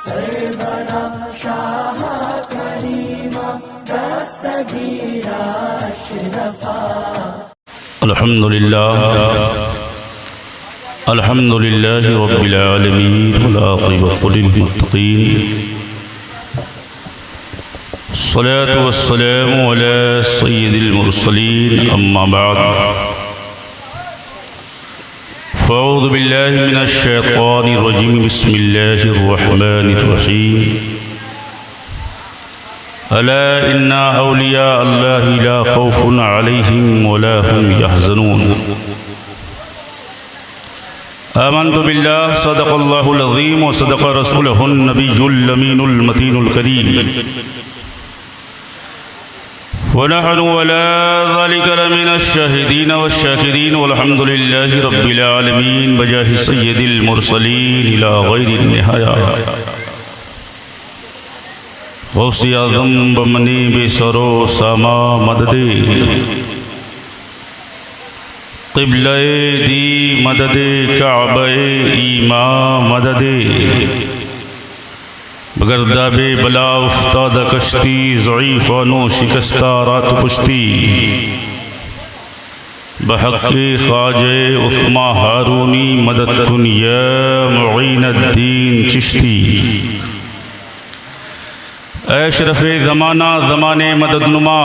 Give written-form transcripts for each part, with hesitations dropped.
सरवरा शाह करीमा दस्तगीरा अशरफा। अल्हम्दुलिल्लाहि रब्बिल आलमीन वल आक़िबतु लिल मुत्तक़ीन। सलातु वस्सलामु अला सय्यिदिल मुरसलीन अम्मा बाद। फ़अऊज़ु बिल्लाहि मिनश शैतानिर रजीम। बिस्मिल्लाहिर रहमानिर रहीम। अला इन्ना औलिया अल्लाहि ला खौफुन अलैहिम वला हुम यहज़नून। आमन्तु बिल्लाहि सदक़ल्लाहुल अज़ीम व सदक़ रसूलुहुन नबियुल अमीनुल मतीनुल करीम। वनहनु अला ज़ालिका लमिनश शाहिदीन वश्शाकिरीन वल्हम्दुलिल्लाहि रब्बिल आलमीन बजाहि सय्यिदिल मुरसलीन इला गैरिन निहाया। गौसे आज़म बमने बेसरो सामा मददे क़िबले दी मददे काबे ईमा मददे। बगरदाबे बला उफ्ताद कश्ती ज़ईफ़ानो शिकस्ता रात पुश्ती। बहक़े ख़ाजे उस्मा हारूनी मदद दुनिया मुईनुद्दीन चिश्ती। अशरफ़े ज़माना ज़माने मददनुमा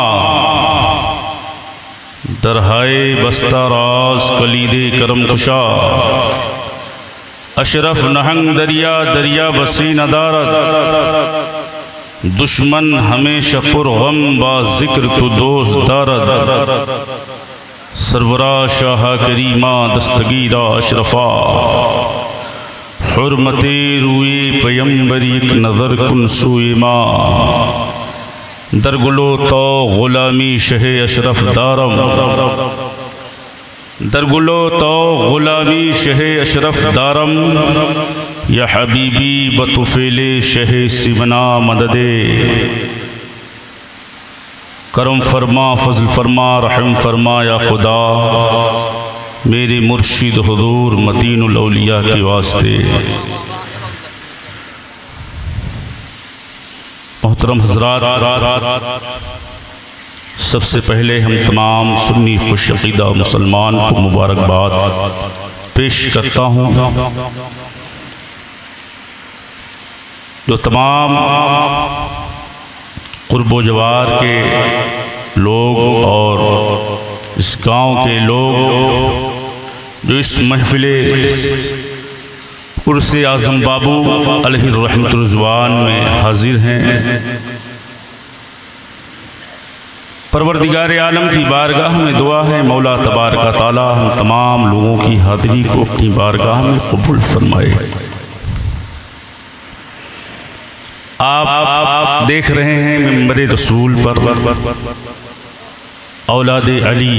दरहाए बस्ता राज कलीदे करम कुशा। अशरफ नहंग दरिया दरिया बसी नदारत। दुश्मन हमेशा पुरगम बा जिक्र तो दोस्त दारद। सरवरा शाह करीमा दस्तगीरा अशरफा। हुर्मते रूए पैगंबरी एक नज़र कुन सूए माँ। दरगुलो तो गुलामी शहे अशरफ दारम। दरगुलो तो गुलामी शहे अशरफ दारम। या हबीबी बतुफ़ेले शहे सिबना मददे। करम फरमा फजल फरमा रहम फरमा या खुदा मेरे मुर्शिद हुजूर मतीनुल औलिया के वास्ते। मोहतरम हज़रात, सबसे पहले हम तमाम सुन्नी खुश अक़ीदा मुसलमान को मुबारकबाद पेश करता हूँ। जो तमाम क़ुर्ब व जवार के लोग और इस गांव के लोग जो इस महफ़िले उर्स आज़म बाबू अलैहि रहमतुर रिज़वान में हाजिर हैं, परवरदिगार आलम की बारगाह में दुआ है मौला तबारक ताला हम तमाम लोगों की हाज़िरी को अपनी बारगाह में कबूल फरमाए। आप देख रहे हैं मिंबर रसूल पर औलादे अली,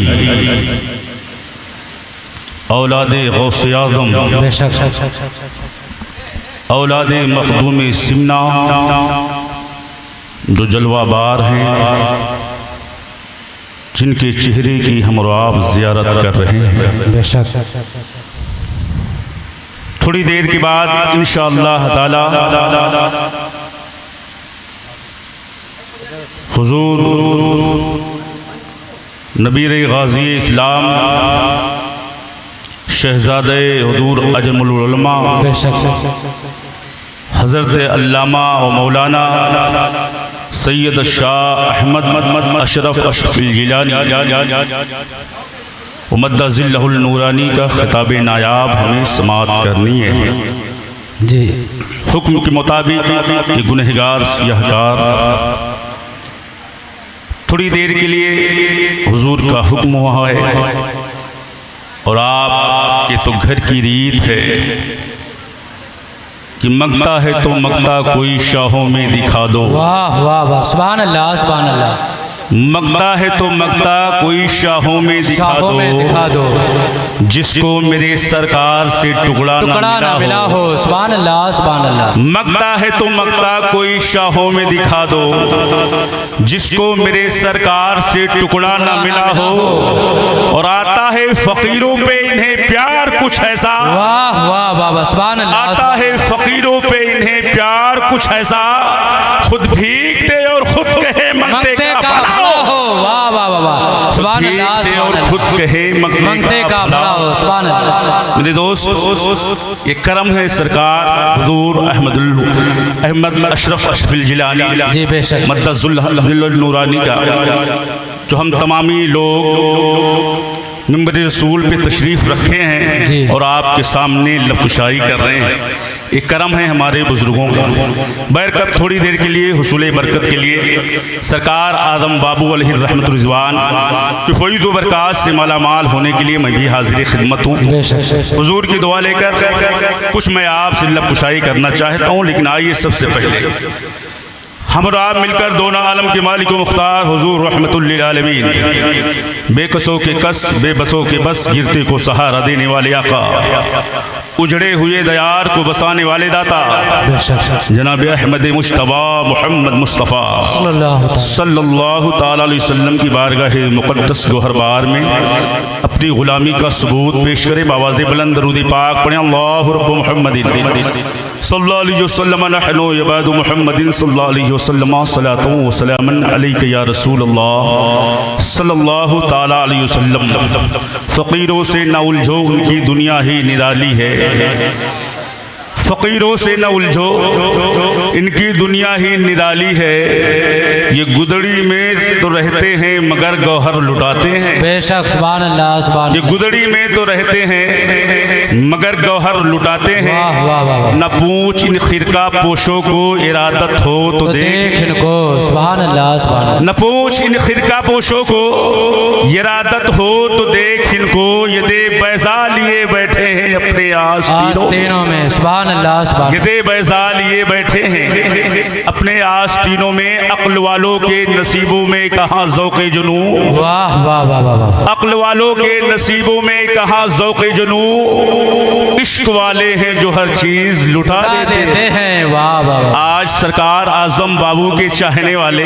औलादे गौसे आज़म, औलादे मखदूम सिमना जो जलवाबार हैं, जिनके चेहरे की हम और आप ज़ियारत कर रहे हैं। थोड़ी देर के बाद इंशाअल्लाह ताला हुजूर नबीर गाज़ी इस्लाम शहज़ादे हुजूर अजमुल उलमा हज़रत अल्लामा व मौलाना सैयद शाह अहमद अशरफ अशरफुल जिलानी मद्दा ज़िल्लहुल नूरानी का ख़िताब नायाब हमें समाअत करनी है जी। हुक्म के मुताबिक ये गुनहगार सियाहकार थोड़ी देर के लिए हुजूर का हुक्म हुआ है और आपके तो घर की रीत है कि मंगता है तो मंगता कोई शाहों में दिखा दो। वाह वाह वाह, सुभान अल्लाह सुभान अल्लाह। मगता है तो मगता कोई शाहों में दिखा दो जिसको मेरे सरकार से टुकड़ा ना मिला हो। सुभान अल्लाह सुभान अल्लाह। मगता है तो मगता कोई शाहों में दिखा दो जिसको मेरे सरकार से टुकड़ा ना मिला हो। और आता है फकीरों पे इन्हें प्यार कुछ ऐसा, वाह वाह वाह सुभान अल्लाह। आता है फकीरों पे इन्हें प्यार कुछ ऐसा, खुद भीख दे और खुद कहे मंगते का भला हो। वाह वाह वाह सुभान अल्लाह। और खुद कहे मंगते का भला हो। सुभान अल्लाह। मेरे दोस्त, ये करम है सरकार हुजूर अहमद अशरफ अशरफिल जिलानी मद्दज़ुल नूरानी का, जो हम तमामी लोग मिंबर रसूल पे तशरीफ़ रखे हैं और आपके सामने लबकुशाई कर रहे हैं। एक करम है हमारे बुजुर्गों का। बरकत थोड़ी देर के लिए हुसूल बरकत के लिए सरकार आदम बाबू अलैहि रहमतुर रिज़वान की फ़ैज़ व बरक़ात से मालामाल होने के लिए मैं भी हाज़िर खिदमत हूँ। हुजूर की दुआ लेकर कुछ मैं आपसे लबकुशाई करना चाहता हूँ, लेकिन आइए सबसे पहले हम और आप मिलकर दोनों आलम के मालिक व मुख्तार हुजूर रहमतुल लिल आलमीन, बेकसों के कस बेबसों के बस, गिरते को सहारा देने वाले आका, उजड़े हुए दयार को बसाने वाले दाता जनाब अहमद मुश्तबा मोहम्मद मुस्तफ़ा सल्लल्लाहु ताला अलैहि वसल्लम की बारगाह मुक़द्दस गोहरबार में अपनी ग़ुलामी का सबूत पेश करे। बावाज़े बुलंद दरूद पाक पढ़ें। अल्लाहु रब्बु मुहम्मदिन सल्लल्लाहु अलैहि वसल्लम नहनु इबादु मुहम्मदिन सल्लल्लाहु अलैहि वसल्लम सलातु व सलामन अलैका या रसूल अल्लाह सल्लल्लाहु ताला अलैहि वसल्लम। फ़कीरों से न उलझो, उनकी दुनिया ही निराली है। फ़कीरों से न उलझो, इनकी दुनिया ही निराली है। ये गुदड़ी में तो रहते हैं मगर गौहर लुटाते हैं। बेशक सुभान अल्लाह सुभान। ये गुदड़ी में तो रहते हैं मगर गौहर लुटाते हैं। वाह वाह वाह। न पूछ इन खिरका पोशों को इरादत हो तो देख इनको। सुभान अल्लाह सुभान। न पूछ इन खिरका पोशों को इरादत हो तो देख इनको, ये दे बैजा लिए बैठे हैं अपने आस्तीनों में। सुभान अल्लाह सुभान। ये दे बैजा लिए बैठे हैं अपने आस्तीनों में। अक्ल वालों के नसीबों में कहाँ ज़ौक़े जुनू। वाह वाह वाह वाह। अक्ल वालों के नसीबों में कहाँ ज़ौक़े जुनू, इश्क वाले हैं जो हर चीज़ लुटा देते हैं। वाह वाह। आज सरकार आज़म बाबू के चाहने वाले,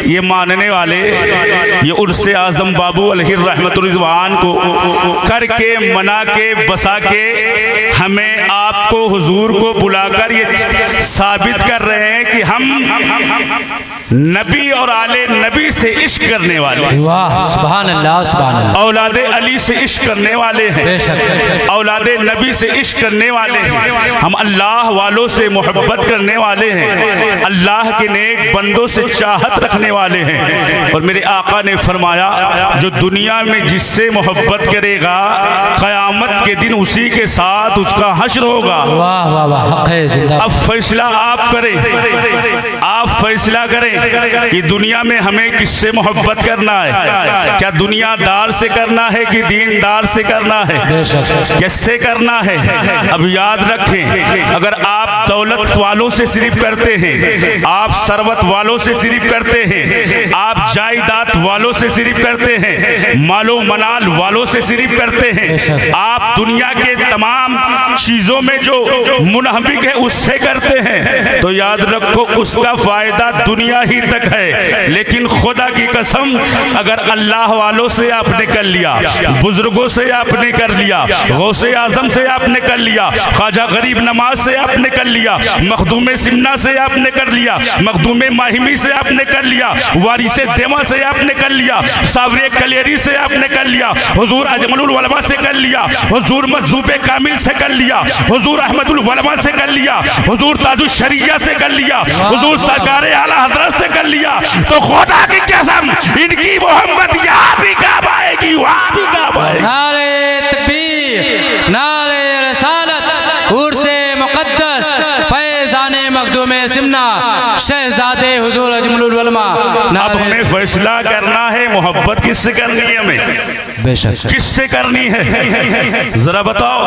ये मानने वाले, ये उर्से आज़म बाबू अलैहि रहमतुर रिज़वान को करके मना के बसा के हमें आपको हुजूर को बुलाकर ये साबित कर रहे हैं कि हम नबी और आले नबी से इश्क करने वाले। वाह सुभान अल्लाह सुभान अल्लाह। औलादे अली से इश्क करने वाले हैं, औलादे नबी से इश्क करने वाले हैं। हम अल्लाह वालों से मोहब्बत करने वाले हैं, अल्लाह के नेक बंदों से चाहत रखने वाले हैं। और मेरे आका ने फरमाया, जो दुनिया में जिससे मोहब्बत करेगा क़यामत के दिन उसी के साथ उसका हश्र होगा। वाह वाह वाह। हक है जिंदा। अब फैसला आप करें, आप फैसला करें कि दुनिया में हमें किससे मोहब्बत करना है। क्या दुनियादार से करना है कि दीनदार से करना है, किससे करना है। अब याद रखें, अगर आप दौलत वालों से सिर्फ करते हैं, आप सरवत वालों से सिर्फ करते हैं, आप जायदाद वालों से सिर्फ करते हैं, मालो मनाल वालों से सिर्फ करते हैं, आप दुनिया के तमाम चीजों में जो मुनहबिक है उससे करते हैं, तो याद रखो उसका फायदा दुनिया ही तक है। लेकिन खुदा की कसम, अगर अल्लाह वालों से आपने कर लिया, बुजुर्गों से आपने कर लिया, गौसे आजम से आपने कर लिया, ख्वाजा गरीब नवाज से आपने कर लिया, मखदूम सिमना से आपने कर लिया, मखदूम माहिमी से आपने कर लिया, वारिसे देवा से आपने कर लिया, सावरे कलेरी से आपने कर लिया, हुजूर अजमलुल उलमा से कर लिया, हुजूर मजदूबे कामिल से कर लिया, हुजूर अहमदुल उलमा से कर लिया, हुजूर ताजुल शरिया से कर लिया, हुजूर सरकार आला हजरत से कर लिया, तो खुदा की कसम इनकी मोहब्बत यहाँ भी काम आएगी, वहाँ भी काम आएगी। नारे तकबीर, नारे रसालत, उर्से मुक़द्दस, फैज़ाने मखदूम सिमना, शहज़ादे हुजूर अजमलुल उलमा। अब हमें फैसला करना है मोहब्बत किससे करनी है, हमें बेशक किससे करनी है, जरा बताओ।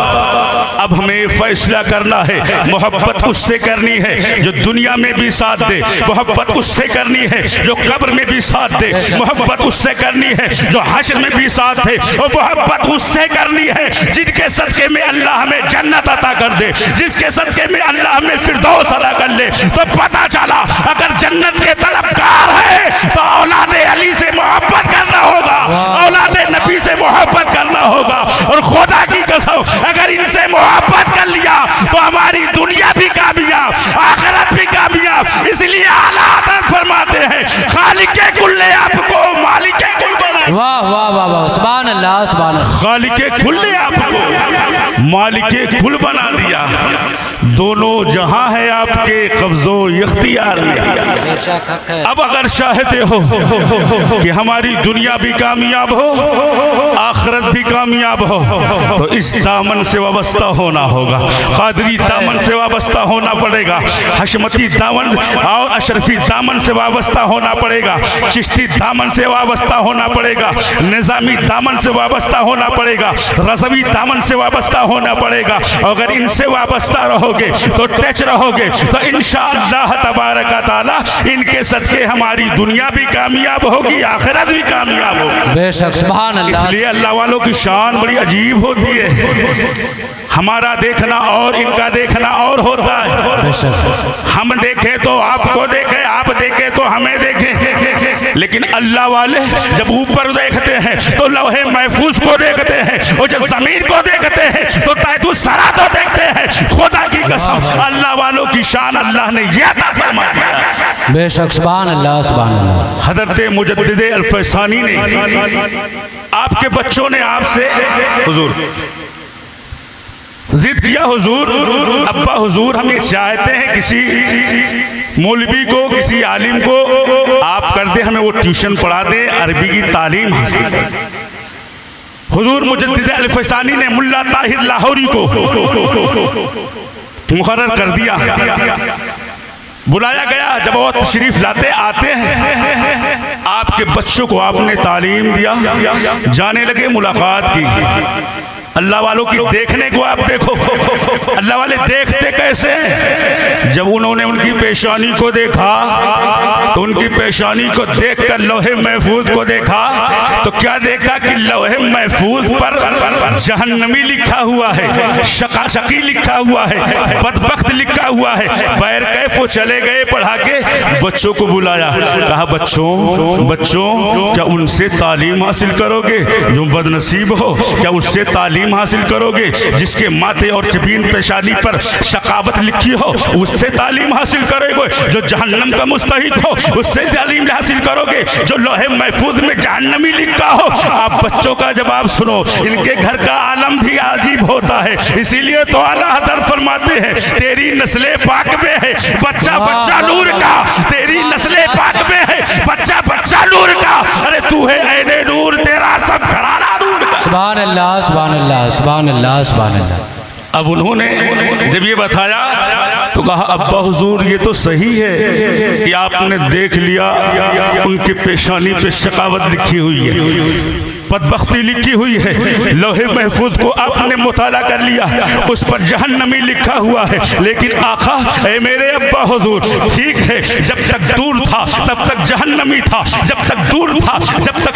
अब हमें फैसला करना है मोहब्बत उससे करनी है जो दुनिया में भी साथ दे, मोहब्बत उससे करनी है जो कब्र में भी साथ दे, मोहब्बत उससे करनी है जो हश्र में भी साथ है, और मोहब्बत उससे करनी है जिनके सदके में अल्लाह हमें जन्नत अता कर दे, जिसके सदके में अल्लाह हमें फिरदौस अता कर ले। तो पता चला अगर जन्नत के तलबगार है तो औलादे अली से मोहब्बत करना होगा, औलादे नबी से मोहब्बत करना होगा। और खुदा की कसम अगर इनसे मोहब्बत कर लिया तो हमारी दुनिया भी कामयाब, आखिरत भी कामयाब। इसलिए आला हज़रत फरमाते हैं खालिक के कुल ने आपको मालिक के कुल बनाया। वाह वाह वाह वाह, सुभान अल्लाह सुभान अल्लाह। खालिक के कुल ने आपको मालिक के कुल बना दिया। दोनों जहां है आपके कब्जो इख्तियार में। अब अगर चाहते हो कि हमारी दुनिया भी कामयाब हो, आखिरत भी कामयाब हो, तो इस दामन से वाबस्ता होना होगा। कादरी दामन से वाबस्ता होना पड़ेगा, हशमती दामन और अशरफी दामन से वाबस्ता होना पड़ेगा, चिश्ती दामन से वाबस्ता होना पड़ेगा, निज़ामी दामन से वाबस्ता होना पड़ेगा, रज़वी दामन से वाबस्ता होना पड़ेगा। अगर इनसे वाबस्ता रहोगे तो टच रहोगे तो इंशाअल्लाह तबारक ताला इनके सदके हमारी दुनिया भी कामयाब होगी, आखिरत भी कामयाब होगी। बेशक सुभान अल्लाह। इसलिए अल्लाह वालों की शान बड़ी अजीब होती है। हमारा देखना और इनका देखना और होता है। हम देखें तो आपको देखें, आप देखें तो हमें देखें, लेकिन अल्लाह वाले जब ऊपर देखते हैं तो लौहे महफूज को देखते हैं, और जब जमीन को देखते हैं तो तहत सरा तो देखते हैं। खुदा की कसम अल्लाह वालों की शान अल्लाह ने यह अता फरमा दिया। बेशक सुभान अल्लाह सुभान अल्लाह। हज़रत मुजद्दिद अल-फैसानी ने, आपके बच्चों ने आपसे हुजूर जिद किया, हुजूर अब्बा हुजूर हम ये चाहते हैं किसी मौलवी को, किसी आलिम को आप कर दे, हमें वो ट्यूशन पढ़ा दे, अरबी की तालीम हासिल कर। हुजूर मुजद्दिद अल-फैसानी ने मुल्ला ताहिर लाहौरी को मुकर्रर कर दिया, बुलाया गया। जब वो तशरीफ लाते आते हैं, आपके बच्चों को आपने तालीम दिया, जाने लगे, मुलाकात की। अल्लाह वालों की देखने को आप देखो, अल्लाह वाले देखते कैसे हैं। जब उन्होंने उनकी पेशानी को देखा तो उनकी पेशानी को देखकर लौहे महफूज को देखा तो क्या देखा कि लौहे महफूज पर जहन्नमी लिखा हुआ है, शकी लिखा हुआ है, बदबख्त लिखा हुआ है। बैर कैफ वो चले गए, पढ़ा के बच्चों को बुलाया, कहा बच्चों बच्चों क्या उनसे तालीम हासिल करोगे जो बदनसीब हो, क्या उससे तालीम हासिल करोगे जिसके माथे और जबीन पेशानी पर शकावत लिखी हो, उससे तालीम हासिल करोगे, जो जहन्नम का मुस्तहिक हो उससे तालीम हासिल करोगे, जो लोहे महफूज में जहन्नमी लिखा हो। आप बच्चों का जवाब सुनो, इनके घर का आलम भी अजीब होता है। इसीलिए तो आला हज़रत फरमाते हैं तेरी नस्ले पाक में है बच्चा बच्चा नूर का, तेरी नस्ले पाक में है बच्चा बच्चा नूर का। अरे तू है ऐने नूर, तेरा सब घराना नूर का। सुभान अल्लाह सुभान अल्लाह सुभान अल्लाह सुभान अल्लाह। अब उन्होंने जब ये बताया तो कहा अब्बा हुजूर ये तो सही है कि आपने देख लिया उनके पेशानी पे शकावत लिखी हुई है, बदबख्ती लिखी हुई है, लोहे महफूज को आपने मुताला कर लिया, उस पर जहन्नमी लिखा हुआ है। लेकिन आका ए मेरे अब्बा हुजूर ठीक है, जब तक दूर था तब तक जहन्नमी था, जब तक दूर था जब तक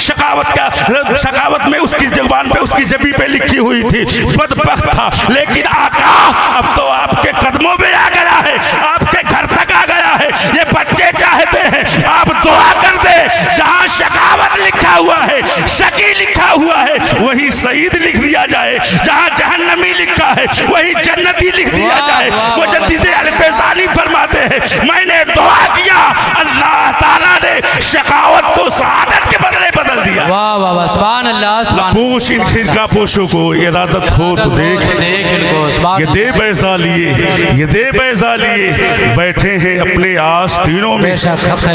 शकावत में उसकी ज़ुबान पे उसकी जबी पे लिखी हुई थी, बदबख्त था। लेकिन आका अब तो आपके कदमों में आ गया है, आपके घर तक आ गया है। ये बच्चे चाहते हैं आप दुआ कर दे, जहाँ शकावत लिखा हुआ है, शकी लिखा हुआ है, वही सईद लिख दिया जाए, जहाँ जहन्नमी लिखा है वही जन्नती लिख दिया जाए। मुजद्दिद अल-फैसानी फरमाते हैं मैंने दुआ किया, अल्लाह ताला ने शकावत को सआदत के बदले बदल दिया। वाह वाह वाह सुभान अल्लाह सुभान पूछ इन खिरका पोशों को इरादत हो तो देख इनको ये दे बैजा लिए, ये दे बैजा लिए बैठे हैं अपने आस्तीनों में।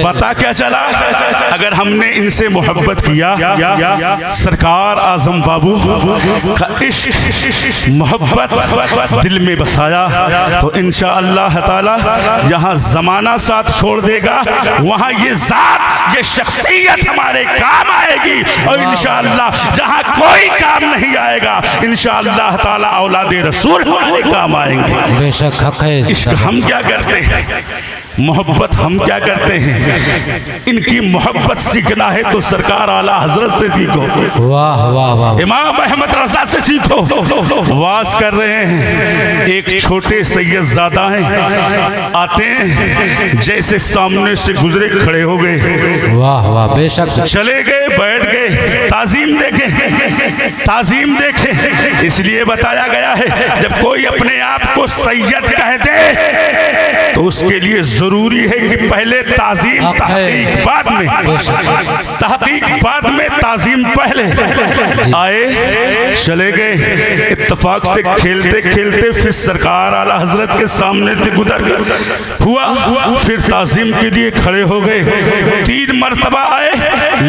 पता क्या चला, अगर हमने इनसे मोहब्बत किया, सरकार आजम बाबू का इश्क मोहब्बत दिल में बसाया, तो इंशाअल्लाह ताला जहाँ जमाना साथ छोड़ देगा वहाँ ये जात, ये शख्सियत हमारे काम आएगी। और इंशाअल्लाह जहाँ कोई काम नहीं आएगा, इंशाअल्लाह ताला औलादे रसूल हमारे काम आएंगे। बेशक हक है। इश्क हम क्या करते हैं, मोहब्बत हम क्या करते हैं। इनकी मोहब्बत सीखना है तो सरकार आला हजरत से सीखो, वाह वाह वाह, इमाम अहमद रजा से सीखो। वास कर रहे हैं, एक छोटे सैयदजादा हैं, आते हैं जैसे सामने से गुजरे खड़े हो गए, वाह वाह, बेशक चले गए, बैठ गए, ताजीम देखें, ताजीम देखें। इसलिए बताया गया है जब कोई अपने आप को सैयद कह दे तो उसके लिए जरूरी है कि पहले ताजीम, तहकीक बाद में, तहकीक बाद में, ताजीम पहले। आए चले गए, इत्तेफाक से खेलते खेलते फिर सरकार आला हजरत के सामने से गुजर हुआ, फिर ताजीम के लिए खड़े हो गए। 3 मरतबा आए,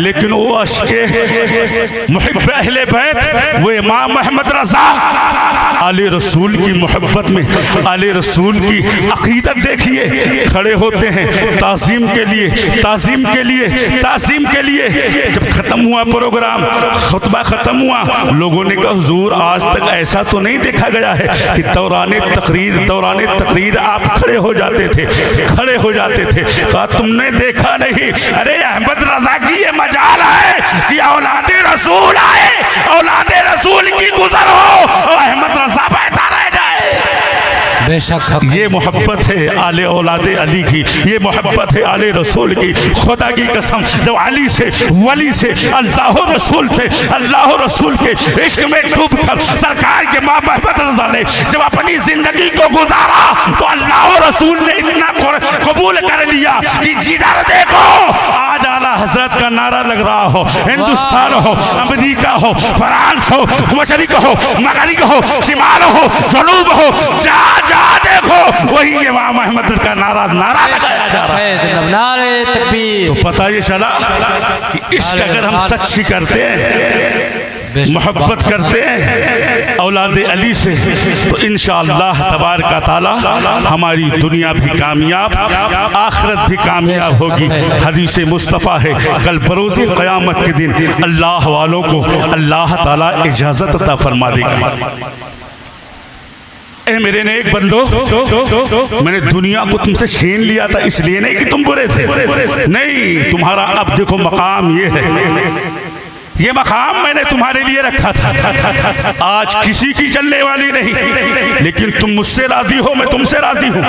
लेकिन वो अश्के मुहिब अहले बैत, वो इमाम अहमद रजा आले रसूल की मोहब्बत में, आले रसूल की अकीदत देखिए, खड़े होते हैं ताज़ीम के लिए, ताज़ीम के लिए, ताज़ीम के लिए। जब खत्म हुआ प्रोग्राम, खुतबा खत्म हुआ, लोगों ने कहा हुजूर आज तक ऐसा तो नहीं देखा गया है कि दौराने तकरीर आप खड़े हो जाते थे, खड़े हो जाते थे। कहा तुमने देखा नहीं, अरे अहमद रजा की ये मजाल है कि औलादे रसूल आए, औलादे रसूल की गुजर हो, अहमद रजा बैठा रह जाए। बेशक ये मोहब्बत है आले औलादे अली की, ये मोहब्बत है आले रसूल की। खुदा की कसम, जब अली से, वली से, अल्लाह रसूल से, अल्लाह रसूल के इश्क में डूब कर सरकार के माँ मोहब्बत रज़ा ने जब अपनी जिंदगी को गुजारा तो अल्लाह रसूल ने इतना कबूल कर लिया कि जिधर देखो आज आला हजरत का नारा लग रहा हो, हिंदुस्तान हो, अमेरिका हो, फ्रांस हो, मशरिक हो, मगरिब हो, शिमाल हो, जनूब हो, जा देखो वही इमाम अहमद का नारा लगाया जा रहा है। नारे तकबीर। तो पता ये चला कि इश्क अगर हम सच्ची करते हैं, मोहब्बत करते हैं औलाद अली से, तो इंशाअल्लाह तबारक ताला हमारी दुनिया भी कामयाब, आखिरत भी कामयाब होगी। हदीस मुस्तफ़ा है, कल बरोज़ क़यामत के दिन अल्लाह वालों को अल्लाह ताला इजाज़त अता फरमा देगा। ए मेरे नेक बंदो, मैंने दुनिया को तुमसे छीन लिया था इसलिए नहीं कि तुम बुरे थे, नहीं, तुम्हारा अब देखो मकाम ये है, ये मकाम मैंने तुम्हारे लिए रखा था। आज किसी की चलने वाली नहीं, लेकिन तुम मुझसे राजी हो, मैं तुमसे राजी हूँ,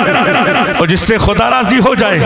और जिससे खुदा राजी हो जाए,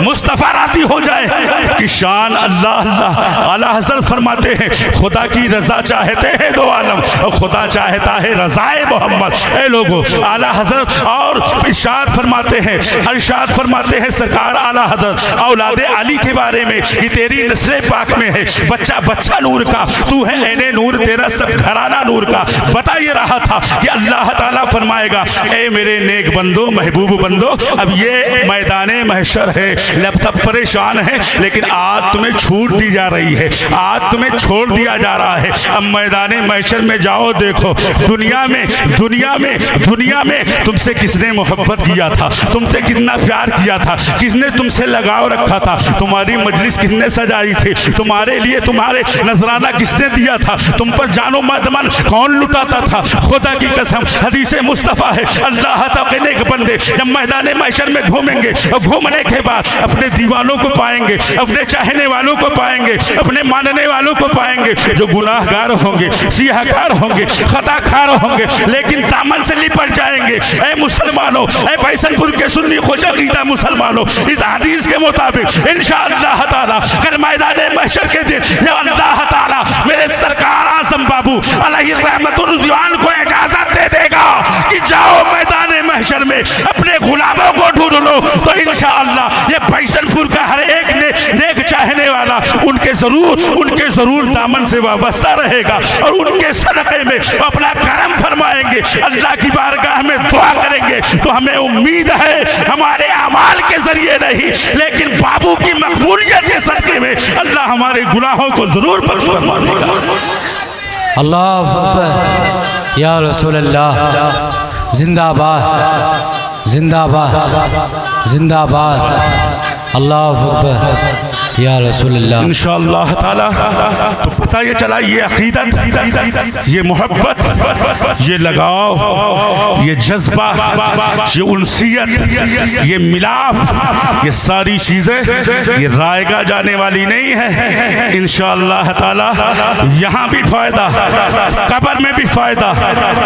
मुस्तफ़ा राजी हो जाए कि शान अल्लाह अल्लाह। आला हज़रत फरमाते हैं खुदा की रजा चाहते हैं दो आलम, और खुदा चाहता है रज़ाए मोहम्मद। ए लोगो, आला हज़रत और इरशाद फरमाते हैं, इरशाद फरमाते हैं सरकार आला हज़रत औलादे अली के बारे में, ये तेरी नस्ल पाक में है, बच्चा बच्चा नूर का, तू है एने नूर, तेरा सब घराना नूर का। बता ये रहा था कि अल्लाह ताला फरमाएगा, ए मेरे नेक बंदो, महबूब बंदो, अब ये मैदाने महशर है, लब सब परेशान है, लेकिन आज तुम्हें छूट दी जा रही है, आज तुम्हें छोड़ दिया जा रहा है। अब मैदाने महशर में जाओ, देखो दुनिया में, दुनिया में, दुनिया में तुमसे किसने मोहब्बत किया था, तुमसे कितना प्यार किया था, किसने तुमसे लगाव रखा था, तुम्हारी मजलिस किसने सजाई थी, तुम्हारे लिए तुम्हारे नजराना किसने दिया था, तुम पर जानो मदमन कौन लुटाता था। खुदा की कसम हदीस मुस्तफ़ा है, अल्लाह ताला के बंदे जब मैदान महशर में घूमेंगे, और घूमने के बाद अपने दीवानों को पाएंगे, अपने चाहने वालों को पाएंगे, अपने मानने वालों को पाएंगे, जो गुनाहगार होंगे, सियाहकार होंगे, खताकार होंगे, लेकिन दामन से लिपट जाएंगे। ऐ मुसलमानों, ऐ फैसलपुर के सुन्नी खुशअक़ीदा मुसलमानों, इस हदीस के मुताबिक इंशाअल्लाह ताला कल मैदान महशर के दिन जब अल्लाह ताला मेरे सरकार आज़म बाबू अलैहि रहमतुर दीवान को इजाजत दे देगा कि जाओ मैदान महशर में अपने गुलामों को ढूंढ लो, तो इंशाअल्लाह ये फैसलपुर का हर एक नेक चाहने वाला उनके उनके ज़रूर दामन से वाबस्ता रहेगा और उनके सदक़े में अपना करम फरमाएंगे, अल्लाह की बारगाह में दुआ करेंगे। तो हमें उम्मीद है हमारे अमाल के ज़रिए नहीं, लेकिन बाबू की मकबूलियत के सदक़े में अल्लाह हमारे गुनाहों को ज़रूर फरमाएगा। अल्लाह अकबर या रसूल अल्लाह, जिंदाबाद जिंदाबाद जिंदाबाद, अल्लाह अकबर या रसूल अल्लाह। इंशाअल्लाह ताला तो पता ये चला, ये अक़ीदत, ये मोहब्बत, ये लगाव, ये जज्बा, ये उनसियत, ये मिलाप, ये सारी चीज़ें ये रायगा जाने वाली नहीं है। इंशाअल्लाह ताला यहाँ भी फ़ायदा, कब्र में भी फ़ायदा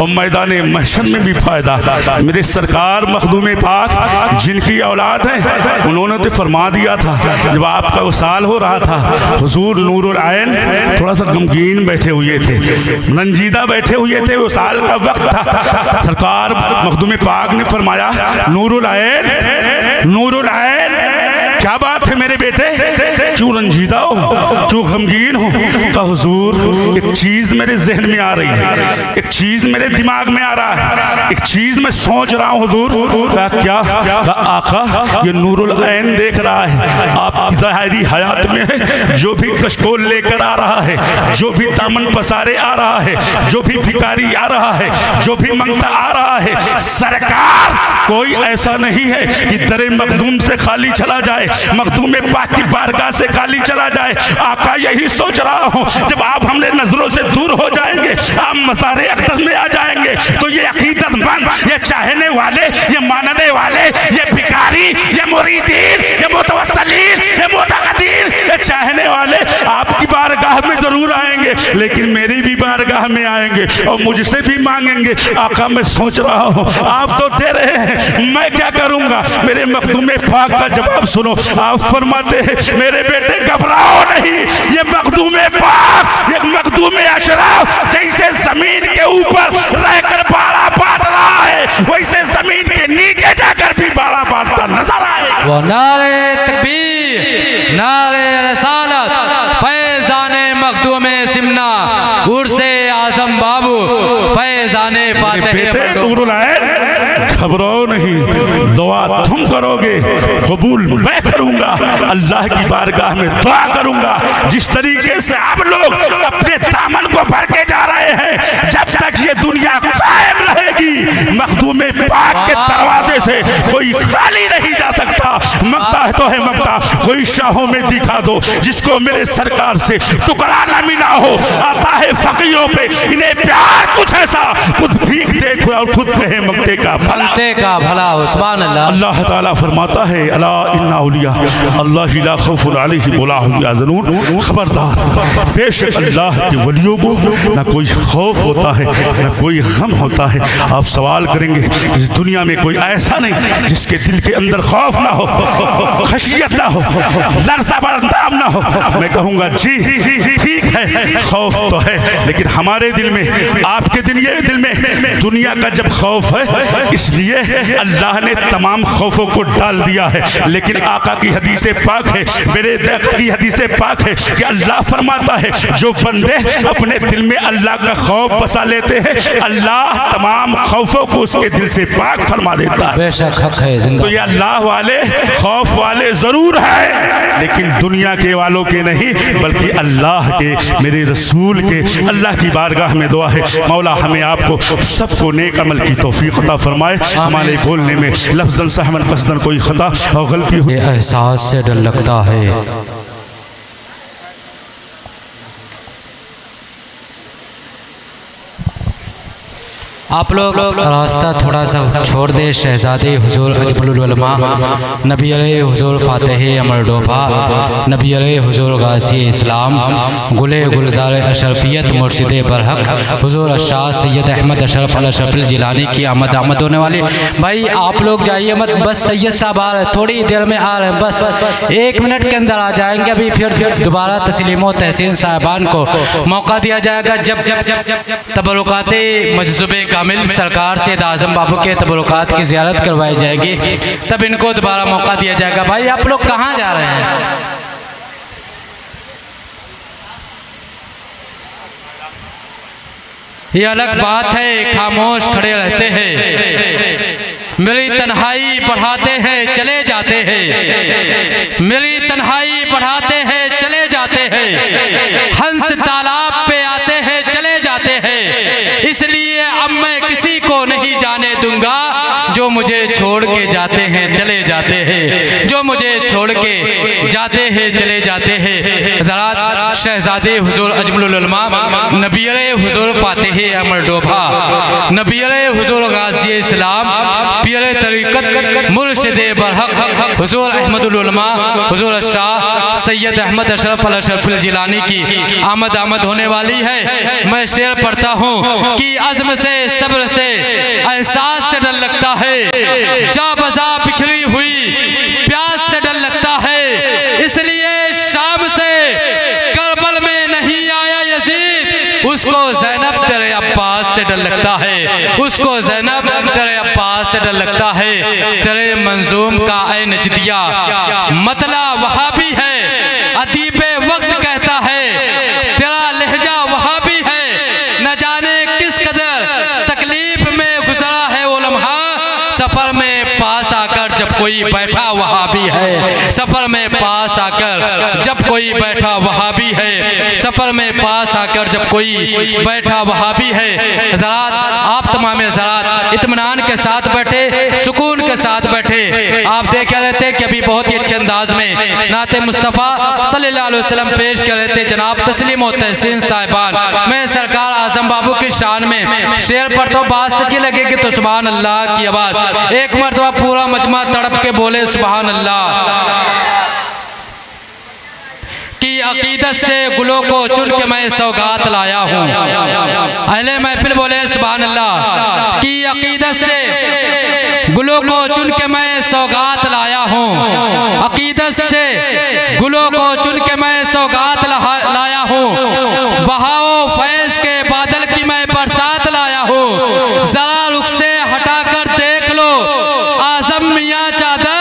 और मैदान महशर में भी फ़ायदा। मेरे सरकार मखदूम पाक जिनकी औलाद है, उन्होंने तो फरमा दिया था जब आपका साल हो रहा था, हुजूर नूरुल ऐन थोड़ा सा गमगीन बैठे हुए थे, रंजीदा बैठे हुए थे, वो साल का वक्त था। सरकार मखदूम पाक ने फरमाया, नूरुल ऐन, नूरुल ऐन, क्या बात है मेरे बेटे, क्यों रंजीदा हो, क्यों गमगीन हो? कहा हुजूर एक चीज़ मेरे जहन में आ रही है, एक चीज़ मेरे दिमाग में आ रहा है, एक चीज़ मैं सोच रहा हूँ हुजूर। कहा क्या? कहा आका ये नूरुल ऐन देख रहा है आपकी ज़ाहिरी हयात में जो भी कशकोल लेकर आ रहा है, जो भी दामन पसारे आ रहा है, जो भी भिखारी आ रहा है, जो भी मंगता आ रहा है, सरकार कोई ऐसा नहीं है कि दरे मखदूम से खाली चला जाए, मखदूम पाक की बारगाह से खाली चला जाए। आका यही सोच रहा हूँ, जब आप हमने नजरों से दूर हो जाएंगे, आप मज़ारे अक़दस में आ जाएंगे, तो ये अक़ीदतमंद, ये चाहने वाले, ये मानने वाले, ये भिखारी, ये मुरीदीन, ये मुतवस्सिलीन, ये मुतक़द्दीर, ये चाहने वाले आपकी बारगाह में जरूर आएंगे, लेकिन मेरी भी बारगाह में आएंगे और मुझसे भी मांगेंगे। आका मैं सोच रहा हूँ आप तो दे रहे हैं, मैं क्या करूँगा? मेरे मखदूम पाक का जवाब सुनो। आप फरमाते हैं मेरे बेटे घबराओ नहीं, ये मखदूम पाक, ये मखदूम अशरफ जैसे जमीन के ऊपर रहकर बाड़ा बांट रहा है, वैसे जमीन के नीचे जाकर भी बाड़ा बांटता नजर आए। वो नारे तकबीर, नारे रसालत, फैज़ाने मखदूम सिमना, उर्से आज़म बाबू, फैज़ाने फातिह नूरुल ऐन, घबराओ नहीं, दुआ तुम करोगे, कबूल मैं करूंगा, अल्लाह की बारगाह में दुआ करूंगा। जिस तरीके से आप लोग अपने दामन को भर के जा रहे हैं, जब तक ये दुनिया कायम रहेगी, मखदूम पाक के दरवाजे से कोई खाली नहीं जा सकता। मंगता है तो है मंगता, कोई शाहों में दिखा दो जिसको मेरे सरकार से टुकड़ा न मिला हो। आता है फकीरों पे, इन्हें प्यार कुछ ऐसा, खुद भीख देखो और खुद कहे मंगते का भला, का भला हो। सुभान अल्लाह। अल्लाह ताला फरमाता है अला इन्ना औलिया अल्लाह ला खौफुन अलैहिम वला हुम यहज़नून, खबरदार बेशक अल्लाह के वलियों को ना कोई खौफ होता है ना कोई गम होता है। आप सवाल करेंगे इस दुनिया में कोई ऐसा नहीं जिसके दिल के अंदर खौफ ना हो, खशियत ना हो, लरज़ा बरदाम ना हो। मैं कहूँगा जी ठीक है, खौफ तो है, लेकिन हमारे दिल में, आपके दिल में दुनिया का जब खौफ है, इसलिए अल्लाह ने तमाम खौफों को डाल दिया है। लेकिन आका की हदीस पाक है, मेरे आका की हदीस पाक है कि अल्लाह फरमाता है जो बंदे अपने दिल में अल्लाह का खौफ बसा लेते हैं, अल्लाह तमाम खौफों को उसके दिल से पाक फरमा देता है। बेशक हक है। तो ये अल्लाह वाले, खौफ वाले जरूर है, लेकिन दुनिया के वालों के नहीं, बल्कि अल्लाह के, मेरे रसूल के। अल्लाह की बारगाह में दुआ है मौला हमें आपको सबको नेक अमल की तौफीक अता फरमाए। हमारे बोलने में लफ्ज़न सहमन कसदन कोई खता और गलती हो, एहसास से डर लगता है। आप लोग रास्ता थोड़ा सा छोड़ दे। शहजादे हुजूर अजमल उलमा नबी अलैहि हुजूर फातिह अमर डोभा नबी अलैहि हुजूर गाज़ी इस्लाम गुले गुलजार अशरफियत मुर्शिद बरहक हुजूर अशाह सैयद अहमद अशरफ अल अशरफिल जिलानी की आमद होने वाली। भाई आप लोग जाइए मत, बस सैयद साहब आ रहे, थोड़ी देर में आ रहे हैं, बस 1 मिनट के अंदर आ जाएंगे। अभी फिर दोबारा तस्लीमो तहसीन साहबान को मौका दिया जाएगा जब तबरुकाते मजज़ूबे कामिल सरकार से आज़म बाबू के तबरुकात की ज़ियारत करवाई जाएगी, तब इनको दोबारा मौका दिया जाएगा। भाई आप लोग कहाँ जा रहे हैं? ये अलग बात है खामोश खड़े रहते हैं, मेरी तन्हाई बढ़ाते हैं चले जाते हैं, मेरी तन्हाई बढ़ाते हैं चले जाते हैं, हंस तालाब पे आते हैं चले जाते हैं, इसलिए अब मैं किसी को नहीं जाने दूंगा जो मुझे छोड़ के जाते हैं चले जाते हैं, जो मुझे छोड़ के जाते हैं चले जाते हैं। हज़रात शहजादे हुजूर अजमलुल उलमा नबी हुजूर फातिह अमर डोभा नबी हुजूर गाज़ी इस्लाम पीर तरीक़त मुर्शिदे बरहक हुजूर अहमदुल उलमा हुजूर शाह सैयद अहमद अशरफ अल अशरफुल जिलानी की आमद होने वाली है। मैं शेर पढ़ता हूँ कि अज़्म से सब्र से एहसास से डर लगता है, जा बजा बिखरी हुई प्यास से डर लगता है, इसलिए शाम से करबल में नहीं आया यजीद, उसको ज़ैनब तेरे अब्बास से डर लगता है, उसको ज़ैनब तेरे अब्बास से डर लगता है। तेरे मंजूम का ऐ नजदिया मतला वहाबी है, अदीबे वक्त कहता है तेरा लहजा वहाबी है, न जाने किस कदर तकलीफ में गुजरा है वो लम्हा, सफर में पास आकर जब कोई बैठा वहाबी है, सफर में पास आकर जब कोई बैठा वहाबी है, सफर में पास आकर जब कोई बैठा वहाबी है। ज़रात आप तमाम ज़रात इत्मीनान के साथ बैठे, सुकून के साथ बैठे। आप देख रहे थे कि अभी बहुत ही अच्छे अंदाज में नाते मुस्तफ़ा सल्लल्लाहु अलैहि वसल्लम पेश कर रहे थे जनाब तस्लीम और तहसीन साहिबान। मैं सरकार आजम बाबू की शान में शेर पर तो बात सच्ची लगेगी तो सुभान अल्लाह की आवाज़ एक मरतबा पूरा मजमा तड़प के बोले सुभान अल्लाह। की अकीदत से गुलों को चुन के मैं सौगात लाया हूँ, अहले महफिल बोले सुभान अल्लाह। की अकीदत से गुलों को चुन के मैं सौगात लाया हूँ, अकीदत से गुलों को चुन के मैं सौगात लाया हूँ, बहाओ फैज़ के बादल की मैं बरसात लाया हूँ, जरा रुख से हटाकर देख लो आज़म मियाँ चादर,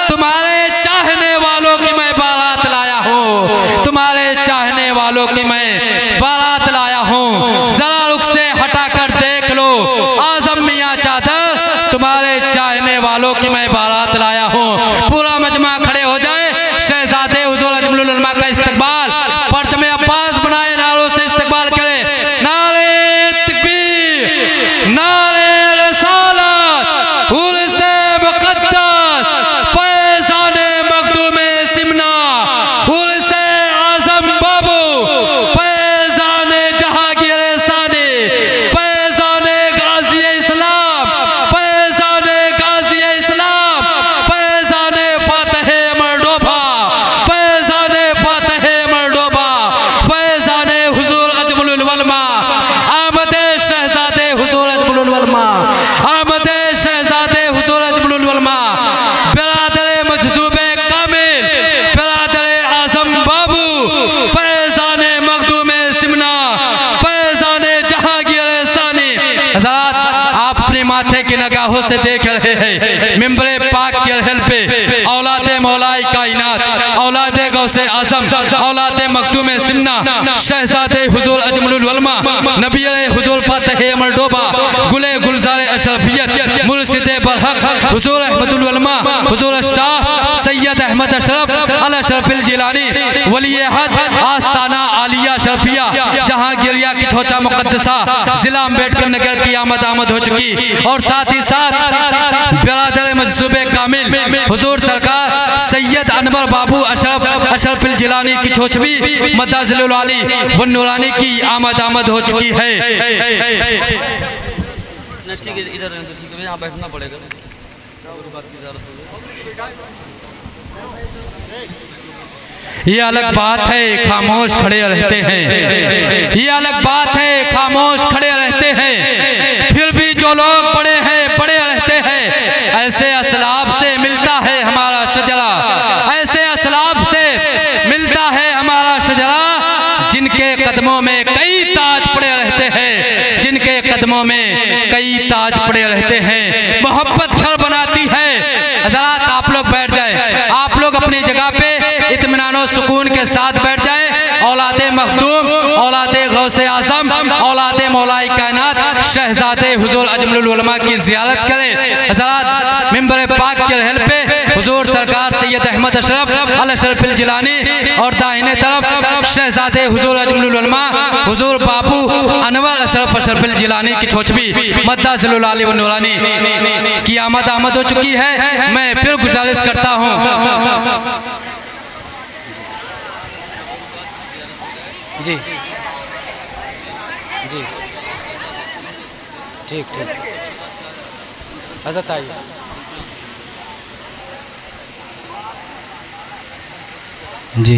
तुम्हारे चाहने वालों की मैं बारात लाया हूँ, तुम्हारे चाहने वालों की मैं बारात लाया हूँ, जरा रुख से हटाकर देख लो आज़म मियाँ चादर, तुम्हारे चाहने वालों की मैं बारात लाया हूँ। पूरा मजमा खड़े हो जाए, शहजादे हुजूर अजमलुल उलमा का इस्तकबाल परचम अब्बास बनाए नारों से इस्तकबाल करे। नारे तकबीर, नारे रसालत, उर्से मुक़द्दस, फैज़ाने मखदूमे सिमना, उर्से आज़म बाबू, फैज़ाने जहांगीर सानी, फैज़ाने गाज़ी इस्लाम, फैज़ाने गाज़ी इस्लाम, फैज़ाने फातिह अमर डोभा, फैज़ाने फातिह अमर डोभा, फैज़ाने हुजूर अजमलुल उलमा, आमदे शहजादे हुजूर अजमलुल उलमा, आमदे शहजादे हुजूर अजमलुल उलमा, बिरादरे मजज़ूबे कामिल, बिरादरे आज़म बाबू, फैज़ाने मखदूमे सिमना, फैज़ाने जहांगीर सानी। हज़रात आप अपने माथे की निगाहों से देख रहे हैं मिंबरे पाक के रहल पे औलादे मौलाई कायनात, औलादे गौसे आज़म, औलादे मखदूमे सिमना, शहजादे हुजूर अजमलुल उलमा नबी हुजूर फातिह अमर डोभा, गुले गुलज़ारे अशरफियत मुर्शिदे बरहक हुजूर अहमदुल उलमा हुजूर शाह सैयद अहमद अशरफ अल अशरफुल जिलानी वली हद आस्ताना आलिया शरफिया जहांगीरिया की छोचा मुक़द्दसा जिला अम्बेडकर नगर की आमद हो चुकी, और साथ ही साथ बिरादर मजज़ूबे कामिल हुजूर सरकार सैयद अनवर बाबू अशरफुल जिलानी की छोचवी मद्दाजिलुल आली व नूरानी की आमद हो चुकी है। ठीक है, इधर ठीक है, यहाँ बैठना पड़ेगा। ये अलग बात है खामोश खड़े रहते हैं, ये अलग बात है खामोश खड़े रहते हैं, फिर भी जो लोग बड़े हैं बड़े रहते हैं। ऐसे असलाफ से मिलता है हमारा शजरा, ऐसे असलाफ से मिलता है हमारा शजरा, जिनके कदमों में कई ताज पड़े रहते हैं, जिनके कदमों में कई ताज पड़े रहते हैं। मोहब्बत घर बनाती है। हज़रात आप लोग बैठ जाए, आप लोग अपनी जगह पे इत्मीनान और सुकून के साथ बैठ जाए। और औलादे मखदूम, औलादे गौसे आज़म, औलादे मौलाए कायनात शहजादे हुजूर अजमलुल उलमा की ज़ियारत करें। हज़रात मिंबर पाक के रहल पे हुजूर सरकार सैयद अहमद अशरफ अल अशरफिल जिलानी और दाहिने तरफ शहजादे हुजूर अजमलुल उलमा हुजूर बाबू अनवर अशरफ अशरफिल जिलानी की छोचबी मद्दाज़िलुल आली व नूरानी की आमद हो चुकी है। मैं फिर गुजारिश करता हूँ जी जी ठीक ठीक हज़रत आइए। जी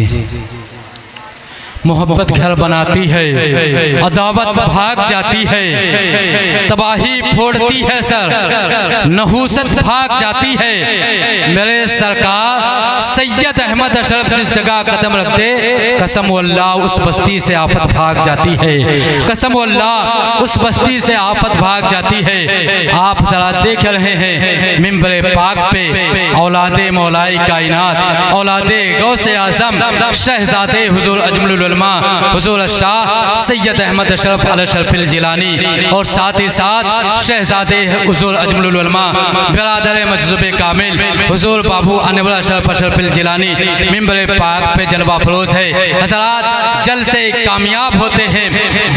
मोहब्बत घर बनाती है, अदावत भाग जाती है, तबाही फोड़ती है सर, नहूसत भाग जाती है। मेरे सरकार सैयद अहमद अशरफ जिस जगह कदम रखते कसम अल्लाह उस बस्ती से आफत भाग जाती है, कसम अल्लाह उस बस्ती से आफत भाग जाती है। आप जरा देख रहे हैं मिंबर पाक पे औलादे मौलाए कायनात, औलादे गौसे आज़म शहजादे हुजूर अजमलुल उलमा हुजूर शाह सैयद अहमद अशरफ अल अशरफिल जिलानी और साथ ही साथ शहजादे हुजूर अजमलुल उलमा बिरादर मजज़ूब कामिल हुजूर बाबू अनवर अशरफ अशरफिल जिलानी मिंबर पाक पे जलवा फरोज है। हज़रात जलसे कामयाब होते हैं,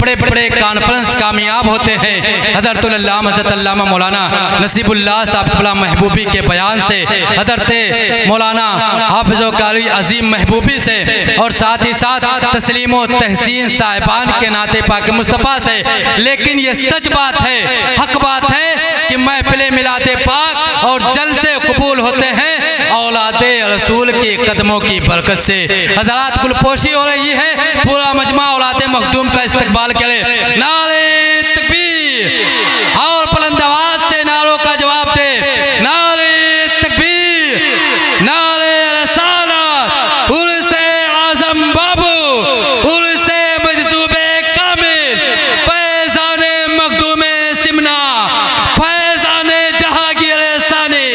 बड़े बड़े कॉन्फ्रेंस कामयाब होते हैं। हज़रतुल अल्लामा हज़रत अल्लामा मौलाना नसीबुल्लाह साहब महबूबी के बयान से, हज़रत मौलाना हाफिज़ कारी अजीम महबूबी से और साथ ही साथ तस्लीम व तहसीन साहिबान के नाते पाक मुस्तफ़ा से। लेकिन ये सच बात है, हक बात है कि महफिल मिलाते पाक और जल से कबूल होते हैं औलादे रसूल के कदमों की बरकत से। हज़रात गुलपोशी हो रही है, पूरा मजमा औलादे मखदूम का इस्तकबाल करे। नारे तकबीर और बुलंद आवाज से नारों का जवाब दे। नारे तकबीर, नारे रसालत, उर्से आज़म बाबू, उर्से मजज़ूबे कामिल, फैज़ाने मखदूमे सिमना, फैज़ाने जहांगीर सानी,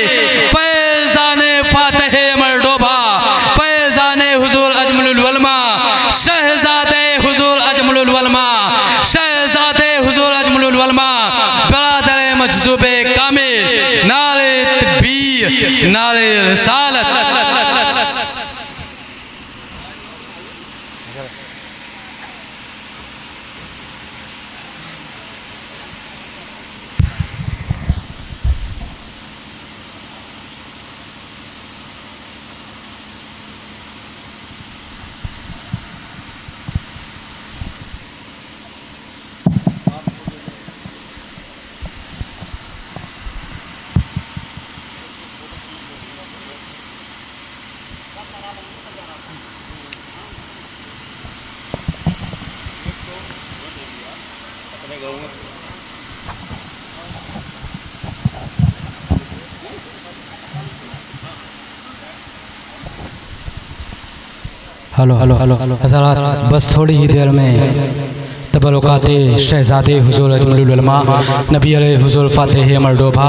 फैज़ाने फातिह मरडोबा, फैज़ाने हुजूर अजमलुल उलमा शहजादे हुजूर अजमलुल उलमा, शहजादे हुजूर अजमलुल उलमा बिरादर मजज़ूबे कामिल। नारे तकबीर, नारे रिसालत। हेलो हेलो हेलो हज़रात बस थोड़ी ही देर में तबरुकाते शहजादे हुजूर अजमलुल उलमा नबी अलैहि हुजूर फातिह मरडोबा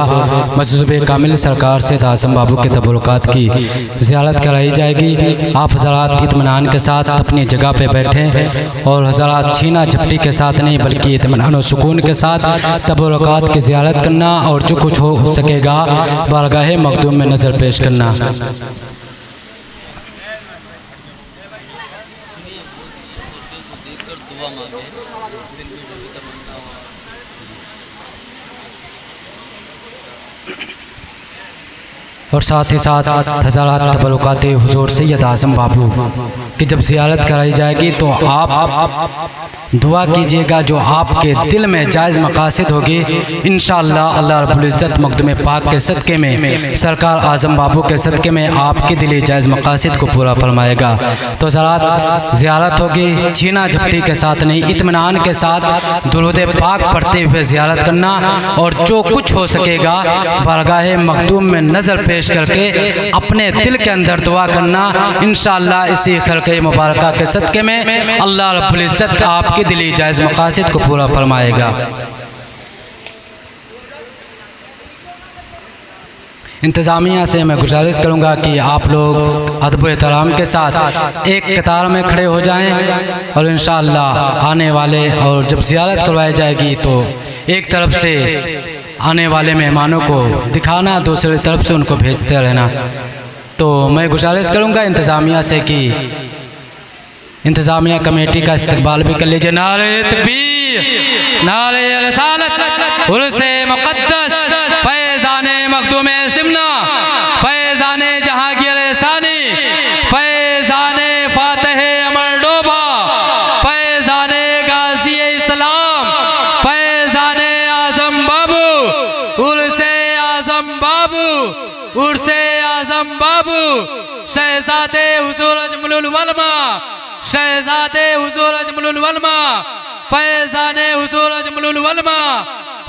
मजज़ूब कामिल सरकार से आज़म बाबू के तबरुकात की ज़ियारत कराई जाएगी। आप हज़रात इत्मीनान के साथ अपनी जगह पे बैठें और हज़रात छीना झपटी के साथ नहीं बल्कि इत्मीनान और सुकून के साथ तबरुकात की ज़ियारत करना और जो कुछ हो सकेगा बारगाह मखदूम में नज़र पेश करना। और साथ ही साथ हज़रात तबरुकाते हुजूर सैयद आज़म बाबू की जब ज़ियारत कराई जाएगी तो आप दुआ कीजिएगा जो आपके दिल में जायज़ मकासद होगी इंशाअल्लाह अल्लाह रब्बुल इज़्ज़त मक़दूम पाक के सदक़े में सरकार आज़म बाबू के सदक़े में आपके दिली जायज़ मकासद को पूरा फरमाएगा। तो हज़रात ज़ियारत होगी छीना झपटी के साथ नहीं, इत्मीनान के साथ दुरूद पाक पढ़ते हुए ज़ियारत करना और जो कुछ हो सकेगा बारगाह मखदूम में नज़र पेश करके अपने दिल के अंदर दुआ करना। इंशाअल्लाह इसी खलक़े मुबारका के सदक़े में अल्लाह रब्बुल इज़्ज़त आपके दिली जायज़ मकासद को पूरा फरमाएगा। इंतज़ामिया से मैं गुजारिश करूंगा कि आप लोग अदब एहतराम के साथ एक कतार में खड़े हो जाएं और इंशाअल्लाह आने वाले और जब ज़ियारत करवाई जाएगी तो एक तरफ से आने वाले मेहमानों को दिखाना, दूसरी तरफ से उनको भेजते रहना। तो मैं गुजारिश करूंगा इंतज़ामिया से कि इंतज़ामिया कमेटी का इस्तकबाल भी कर लीजिए। नारे तकबीर, नारे रिसालत, उर्से मुक़द्दस, फैज़ाने मखदूम सिमना, फैज़ाने जहांगीर सानी, फैज़ाने फातह अमर डोबा, फैज़ाने गाज़ी इस्लाम, फैज़ाने आज़म बाबू, उर्से आज़म बाबू, उर्से आज़म बाबू, शहज़ादे हुज़ूर अजमलुल उलमा, शहज़ादे हुज़ूर अजमलुल उलमा, फैज़ाने हुज़ूर अजमलुल उलमा,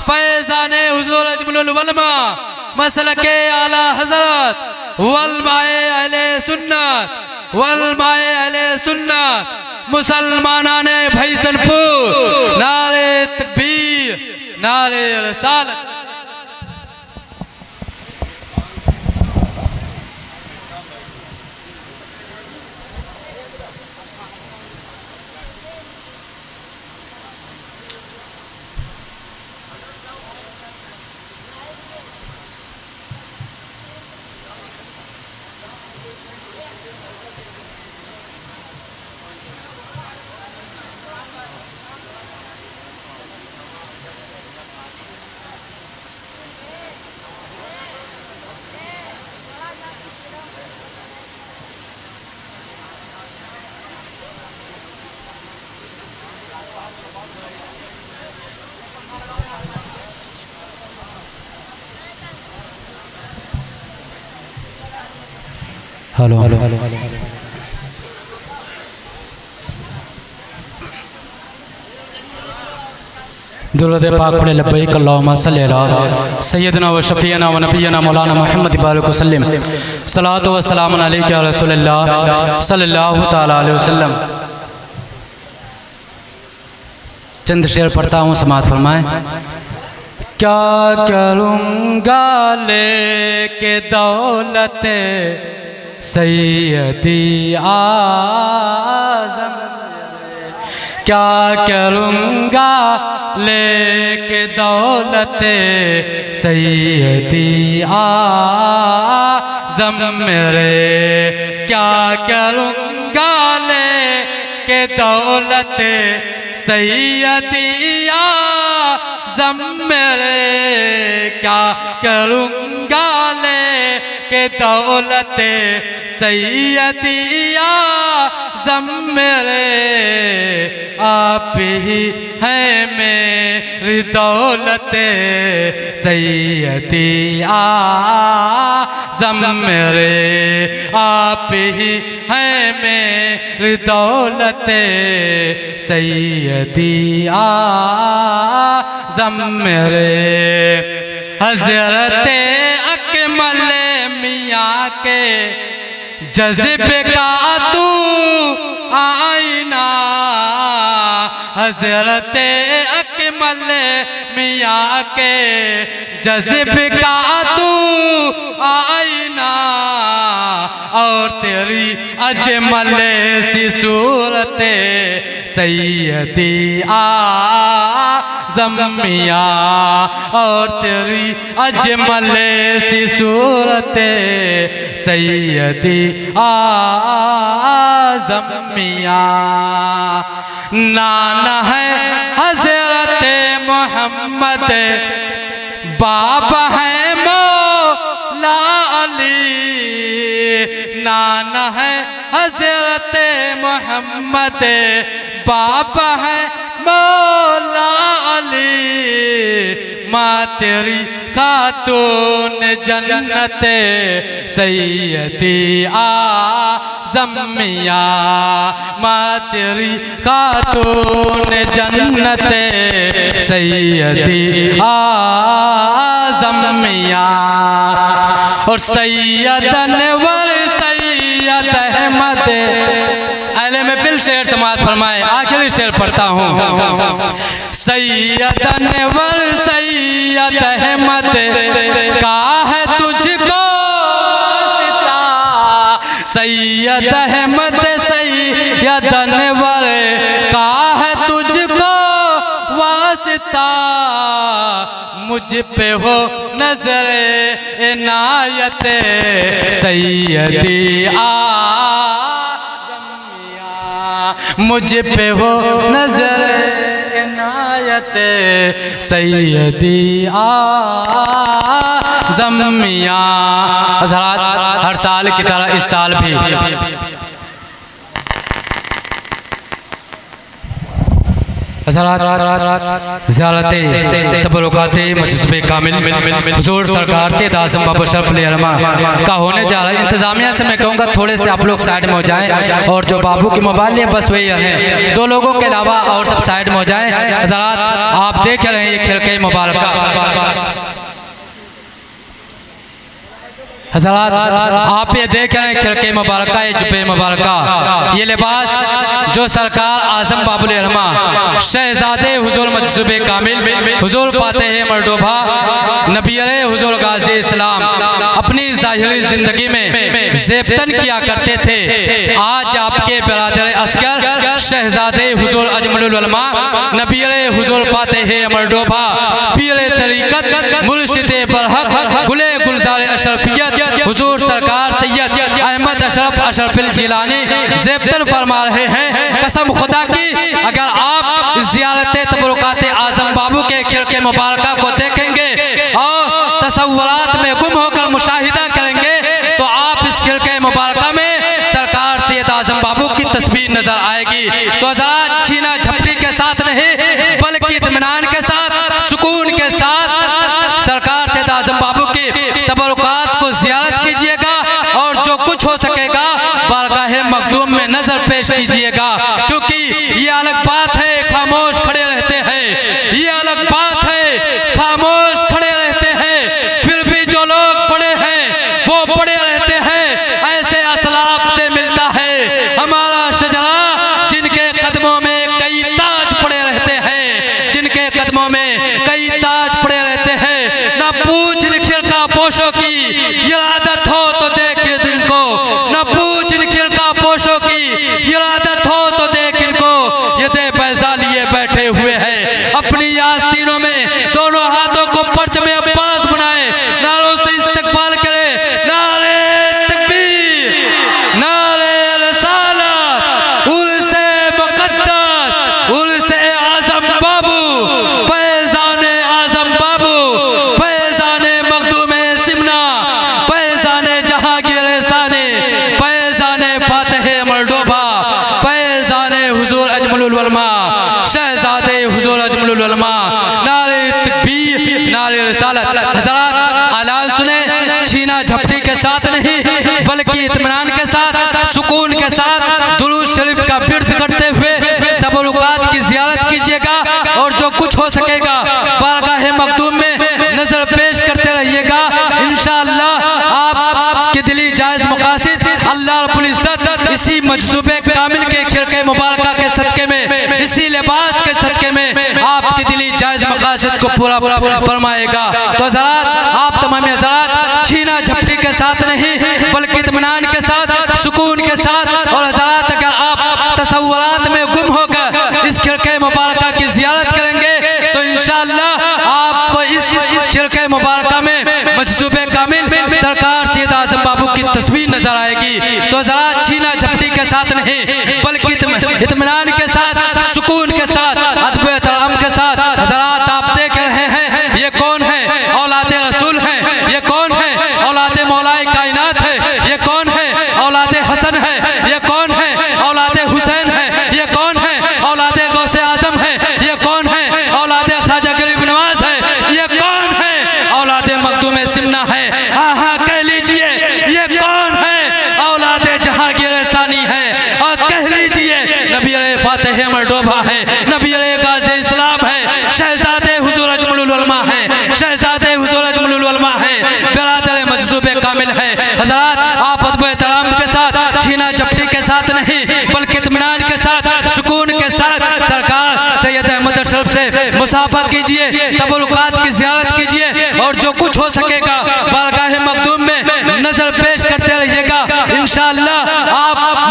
फैज़ाने हुज़ूर अजमलुल उलमा, मसलके आला हज़रत वलमाए अहले सुन्नत, वलमाए अहले सुन्नत, मुसलमानाने भैसनपुर, नारे तकबीर, नारे रिसालत। हेलो दुरूद पाक पढ़े लब्बैक अल्लाहुम्मा सल्ली अला सय्यदना व शफीना व नबियना मौलाना मुहम्मद बारिक वसल्लम, सलातो व सलाम अलैका या रसूलल्लाह सल्लल्लाहु तआला अलैहि वसल्लम। चंद शेर पढ़ता हूँ, समाअत फरमाएं। क्या करूँगा लेके दौलत सैयदी आज़म, क्या करूँगा लेके दौलत सैयदी आज़म मेरे, क्या करूँगा लेके दौलत सैयदी आज़म मेरे, क्या करूँगा लेके दौलत सैयदी आज़म मेरे, आप ही हैं मेरी दौलत सैयदी आज़म मेरे, आप ही हैं मेरी दौलत सैयदी आज़म मेरे। हज़रत अकमल मियाँ के जज़्बे का तू आईना, हज़रत अकमल मियाँ के जज़्बे का तू आईना, और तेरी अजमल सी सूरत सैयदी आज़म मियाँ, और तेरी अजमल सी सूरत सैयदी आज़म मियाँ। नाना है हज़रत मोहम्मद, बाबा है मौला अली, नाना है हज़रत मोहम्मद, बाबा है मौला अली, माँ तेरी खातून जन्नत सैयदी आज़म मियाँ, माँ तेरी खातून जन्नत सैयदी आज़म मियाँ। और सैयद अनवर सैयद अहमद, अहले में बिल शेर समाअत फरमाए, आखिरी शेर पढ़ता हूँ। सैयद अनवर सैयद अहमद का है तुझको सैयद अहमद सैयद अनवर का है तुझको वास्ता, मुझ पे हो नजर इनायत सैयदी आज़मिया, मुझ पे हो नजर इनायत सैयदी आज़मिया। हर साल की तरह इस साल भी ज़ियारत तबरुकाते मजलिस कामिल हुजूर सरकार से आज़म बाबा शरफ अलमा का होने जा रहा है। इंतजामिया से मैं कहूँगा थोड़े से आप लोग साइड में हो जाएं, और जो बाबू की मोबाइल है बस वही हैं, 2 लोगों के अलावा और सब साइड में हो जाएं। हज़रात आप देख रहे हैं ये खिलके मुबारक, हज़रात आप ये देख रहे हैं खिलके मुबारक, ये जुब्बे मुबारक, ये लिबास जो सरकार आज़म बाबुल रहमा शहजादे हुजूर मजज़ूब कामिल हुजूर फातेह मरडोभा नबी हुजूर गाज़ी इस्लाम अपनी ज़ाहिरी ज़िंदगी में ज़ेबतन किया करते थे, आज आपके बिरादर असगर शहजादे हुजूर अजमलुल उलमा नबी हुजूर फातेह मरडोभा पीर तरीक़त मुर्शिद बरहक गुले गुलज़ार अशरफियत हुजूर सरकार सैयद अहमद अशरफ अशरफिल जिलानी ज़ेबतन फरमा रहे हैं, कसम खुदा की अगर आप ज़ियारत तबरुकात आज़म बाबू के खिलके मुबारक को देखेंगे और तसव्वुरात में गुम होकर मुशाहिदा करेंगे तो आप इस खिलके मुबारक में सरकार सैयद आज़म बाबू की तस्वीर नजर आएगी। तो ज़रा छीना झपटी के साथ नहीं बल्कि इत्मीनान के साथ सुकून के साथ सरकार सैयद आज़म बाबू की तबरुकात को ज़ियारत कीजिएगा, और जो कुछ हो सकेगा बारगाह मखदूम में नजर पेश कीजिएगा, क्योंकि ये अलग बात है खामोश खड़े रहते हैं, ये अलग बात है खामोश खड़े रहते हैं, फिर भी जो लोग पड़े हैं वो पड़े रहते हैं। ऐसे असलाफ से मिलता है हमारा शजरा जिनके कदमों में कई ताज पड़े रहते हैं, जिनके कदमों में कई ताज पड़े रहते हैं। ना पूछ निखिल का पोशों की इरादत हो तो देखिए इनको, ना पूछ निखिल का पोशों की इरादत हो तो देख इनको, ये दे पैसा लिए बैठे हुए हैं अपनी आस्तीनों में, दोनों हाथों को पर्च में अब्बास बनाए, नारों से इस्तकबाल करे, नारे तकबीर, नारे रसालत, उर्से मुक़द्दस, उर्से आज़म बाबू, फैज़ाने आज़म बाबू, फैज़ाने मखदूम सिमना, फैज़ाने जहांगीर साने, फैज़ाने फातेह मरडोभा, फैज़ाने हुजूर अजमलुल उलमा शहजादे हुजूर अजमलुल उलमा, नारे तकबीर, नारे रिसालत। हज़रात आलान सुने, छीना झपटी के साथ नहीं बल्कि इत्मीनान के साथ सुकून के साथ दुरूद शरीफ का विर्द करते हुए तबरुकात की ज़ियारत कीजिएगा, और जो कुछ हो सकेगा बारगाह मखदूम में नजर पेश करते रहिएगा। इंशाअल्लाह आपके दिली जायज़ मकासिद अल्लाह रब्बुल इज़्ज़त इसी मजज़ूबे कामिल के खिलके मुबारक के सदके में, इसी लिबास के सदके में आपकी दिली जायज़ मकासिद को पूरा फरमाएगा। तो हज़रात आप तमाम हज़रात छीना झपटी के साथ नहीं बल्कि इत्मीनान के साथ सुकून के साथ, और हज़रात अगर आप तसव्वुरात में गुम होकर इस खिलके मुबारक की ज़ियारत करेंगे तो इंशाअल्लाह आपको इस खिलके मुबारक में मजज़ूबे कामिल सरकार सैयद आज़म बाबू की तस्वीर नजर आएगी। तो ज़रा छीना झपटी के साथ नहीं बल्कि इत्मीनान के साथ सुकून के साथ अदब एहतराम के साथ हज़रात आप देख रहे हैं ये कौन है, औलाद रसूल है, ये कौन है, औलाद मौलाए कायनात है, ये कौन है, औलाद हसन है, ये कौन है, औलाद हुसैन है, ये कौन है, औलाद गौसे आजम है, ये कौन है, औलाद ख्वाजा गरीब नवाज है, ये कौन है, औलाद मखदूम सिमना है। हाँ हाँ कह लीजिए ये कौन है, औलाद जहांगीर सानी है, और कह लीजिए नबी फातेह मरडोभा है, नबी गाज़ी इस्लाम है, शहजादे हुजूर अजमलुल उलमा है, शहजादे हुजूर अजमलुल उलमा है, बिरादर मजज़ूबे कामिल है। हज़रात आप अदब एहतराम के साथ छीना झपटी के साथ नहीं बल्कि इत्मीनान के साथ सुकून के साथ सरकार सैयद अहमद अशरफ से मुसाफा कीजिए, तबरुकात की ज़ियारत कीजिए, और जो कुछ हो सकेगा बारगाह मखदूम में नजर पेश करते रहिएगा। इंशाअल्लाह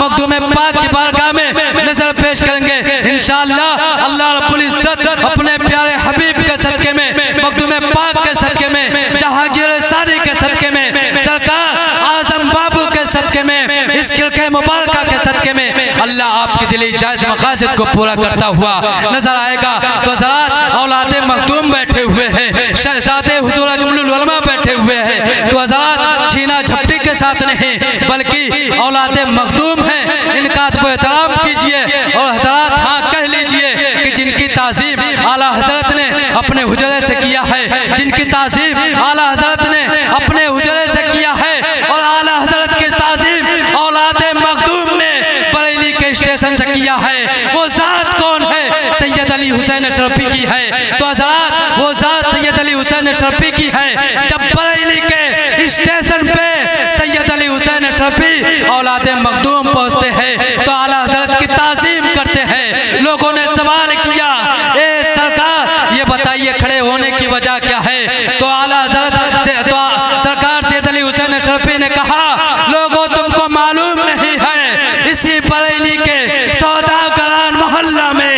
मखदूम पाक की बारगाह में नजर पेश करेंगे इंशाअल्लाह। अल्लाह रब्बुल इज्जत अपने प्यारे हबीब के सदके में, मखदूम पाक के सदके में, जहांगीर सारी के सदके में, सरकार आजम बाबू के सदके में, इस खिलके मुबारका के सदके में अल्लाह आपकी दिली जायज मकासद को पूरा करता हुआ नजर आएगा। तो हज़रात औलादे मखदूम बैठे हुए हैं, शहजादे हुजूर अजमुल उलमा बैठे हुए हैं। तो हज़रात छीना झपटी के साथ नहीं बल्कि औलादे मखदूम हैं, इनका एहतराम कीजिए और हज़रात हाँ कह लीजिए कि जिनकी ताज़ीम आला हज़रत ने अपने हुजरे से किया है, जिनकी ताज़ीम आला हज़रत ने अपने हुजरे से किया है और आला हज़रत की ताज़ीम औलादे मखदूम ने बरेली के स्टेशन से किया है, वो ज़ात कौन है? सैयद अली हुसैन अशरफी की है। तो हज़रात वो ज़ात सैयद अली हुसैन अशरफी की है। जब बरेली के स्टेशन पे सैयद अली हुसैन अशरफी औलादे मखदूम पहुँचते हैं तो आला हज़रत की ताज़ीम करते हैं। लोगों ने सवाल किया, ए सरकार ये बताइए खड़े होने की वजह क्या है? तो आला हज़रत से तो सरकार सैयद अली हुसैन अशरफी ने कहा, लोगों तुमको मालूम नहीं है, इसी बरेली के सौदागरान मोहल्ला में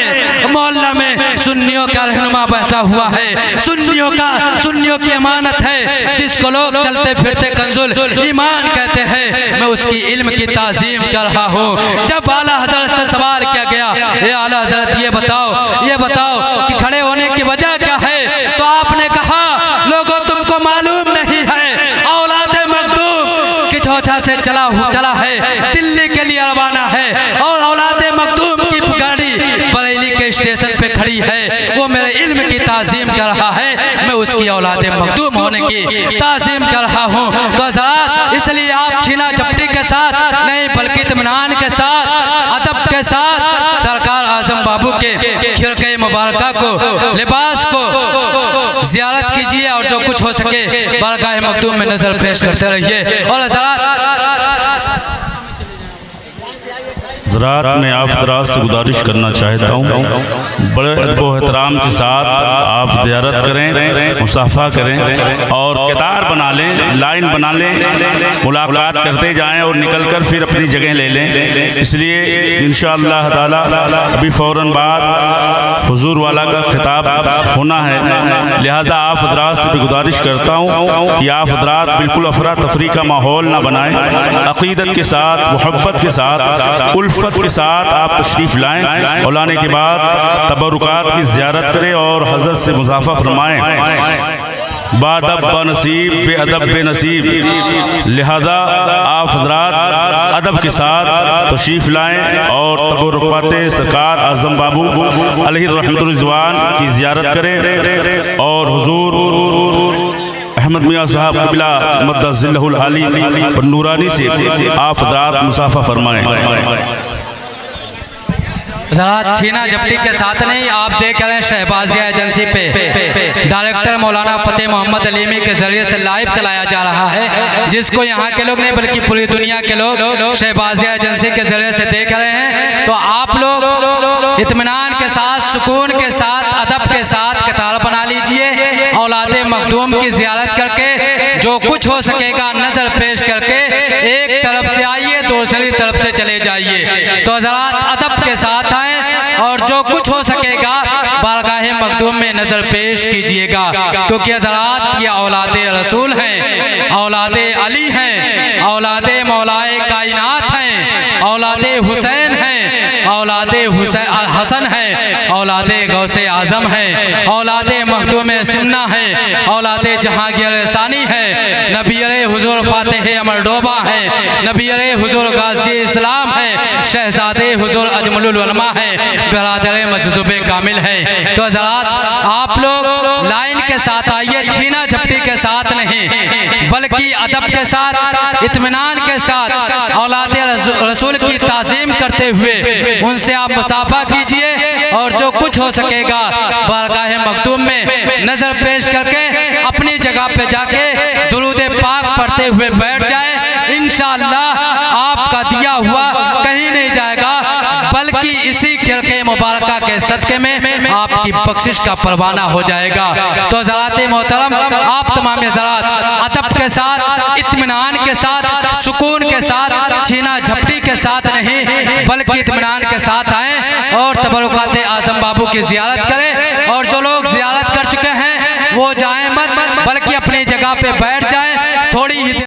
सुन्नियों का रहनुमा बैठा हुआ है, सुन्नियों की अमानत है, जिसको लोग चलते फिरते कंजुल ईमान कहते हैं, मैं उसकी इल्म की ताज़ीम कर रहा हूँ। जब आला हज़रत से सवाल किया गया, ये आला हज़रत ये बताओ कि खड़े होने की वजह क्या है? तो आपने कहा, लोगों तुमको मालूम नहीं है, औलादे मखदूम की चौथा से चला है, दिल्ली के लिए रवाना है और औलादे मखदूम की गाड़ी बरेली के स्टेशन पे खड़ी है, वो मेरे इल्म की ताज़ीम कर रहा है, मैं उसकी औलादे मखदूम होने की ताज़ीम कर रहा हूँ। तो हज़रात इसलिए आप छीना झपटी के साथ नहीं बल्कि इत्मीनान के साथ, अदब के साथ सरकार आजम बाबू के खिलके मुबारका को, लिबास को ज़ियारत कीजिए और जो कुछ हो सके बारगाह मखदूम में नजर पेश करते रहिए। और ज़रात मैं आप हज़रात से गुजारिश करना चाहता हूँ, बड़े अदब व एहतराम के साथ आप ज़ियारत करें, मुसाफ़ा करें और कतार बना लें, लाइन बना लें, मुलाकात करते जाएं और निकल कर फिर अपनी जगह ले लें। इसलिए इंशाअल्लाह ताला अभी फ़ौरन बाद हुजूर वाला का खिताब होना है, लिहाजा आप हज़रात से भी गुजारिश करता हूँ कि आप हज़रात बिल्कुल अफरा तफरी का माहौल ना बनाएं, अक़ीदत के साथ, मोहब्बत के साथ, उल्फत के साथ आप तशरीफ़ लाएं और लाने के बाद तबरुकात की ज़ियारत करें और हज़रत से मुसाफ़ा फरमाएं। बादब बनसीब बेअदब बेनसीब, लिहाजा आप हज़रात अदब के साथ तशरीफ़ लाएं और तबरुकात सरकार आज़म बाबू अलैहि रहमतुर रिज़वान की ज़ियारत करें और हुज़ूर अहमद मियाँ साहब क़िबला मद्दज़िल्लहुल आली और नूरानी से आप हज़रात मुसाफ़ा फरमाएं। ज़रा छीना झपटी के साथ नहीं, आप देख रहे हैं शहबाजिया एजेंसी पे डायरेक्टर मौलाना फ़तेह मोहम्मद अलीमी के ज़रिए से लाइव चलाया जा रहा है, जिसको यहाँ के लोग नहीं बल्कि पूरी दुनिया के लोग शहबाजिया एजेंसी के ज़रिए से देख रहे हैं। तो आप लोग इत्मीनान के साथ, सुकून के साथ, अदब के साथ कतार बना लीजिए, औलादे मखदूम की ज़ियारत करके जो कुछ हो सकेगा नज़र पेश करके एक तरफ से आइए, दूसरी तरफ से चले जाइए। तो ज़रा अदब के साथ और जो कुछ हो सकेगा बारगाह मखदूम में नजर पेश कीजिएगा, क्योंकि हज़रात ये औलादे रसूल हैं, औलादे अली हैं, औलादे मौलाए कायनात हैं, औलादे हुसैन हैं, औलादे हसन हैं, औलादे गौसे आज़म हैं, औलादे मखदूम सिन्ना हैं, औलादे जहांगीर सानी है, नबी हुजूर फातिह अमर डोबा है, नबी हुजूर गाज़ी इस्लाम है, शहजादे हुजूर अजमुल उलमा है, बरादर मजज़ूबे कामिल है। तो हज़रात आप लोग लाइन के साथ आइए, छीना झपटी के साथ नहीं बल्कि अदब के साथ, इत्मीनान के साथ औलादे रसूल की ताज़ीम करते हुए उनसे आप मुसाफ़ा कीजिए और जो कुछ हो सकेगा बारगाह मखदूम में नज़र पेश करके अपनी जगह पे जाके दुरूद पाक पढ़ते हुए बैठ जाए। इंशाअल्लाह आपका दिया हुआ कहीं नहीं जाएगा, बल्कि इसी छिलके मुबारका के सदके में आपकी बख्शिश का परवाना हो जाएगा। तो हज़रात मोहतरम, आप तमाम हज़रात अदब के साथ, इत्मीनान के साथ, सुकून के साथ, छीना झपटी के साथ नहीं बल्कि इत्मीनान के साथ आएँ और तबरुकात आज़म बाबू की ज़ियारत करें। और जो लोग ज़ियारत कर चुके हैं वो जाएं मत, बल्कि अपनी जगह पे बैठ जाएं। थोड़ी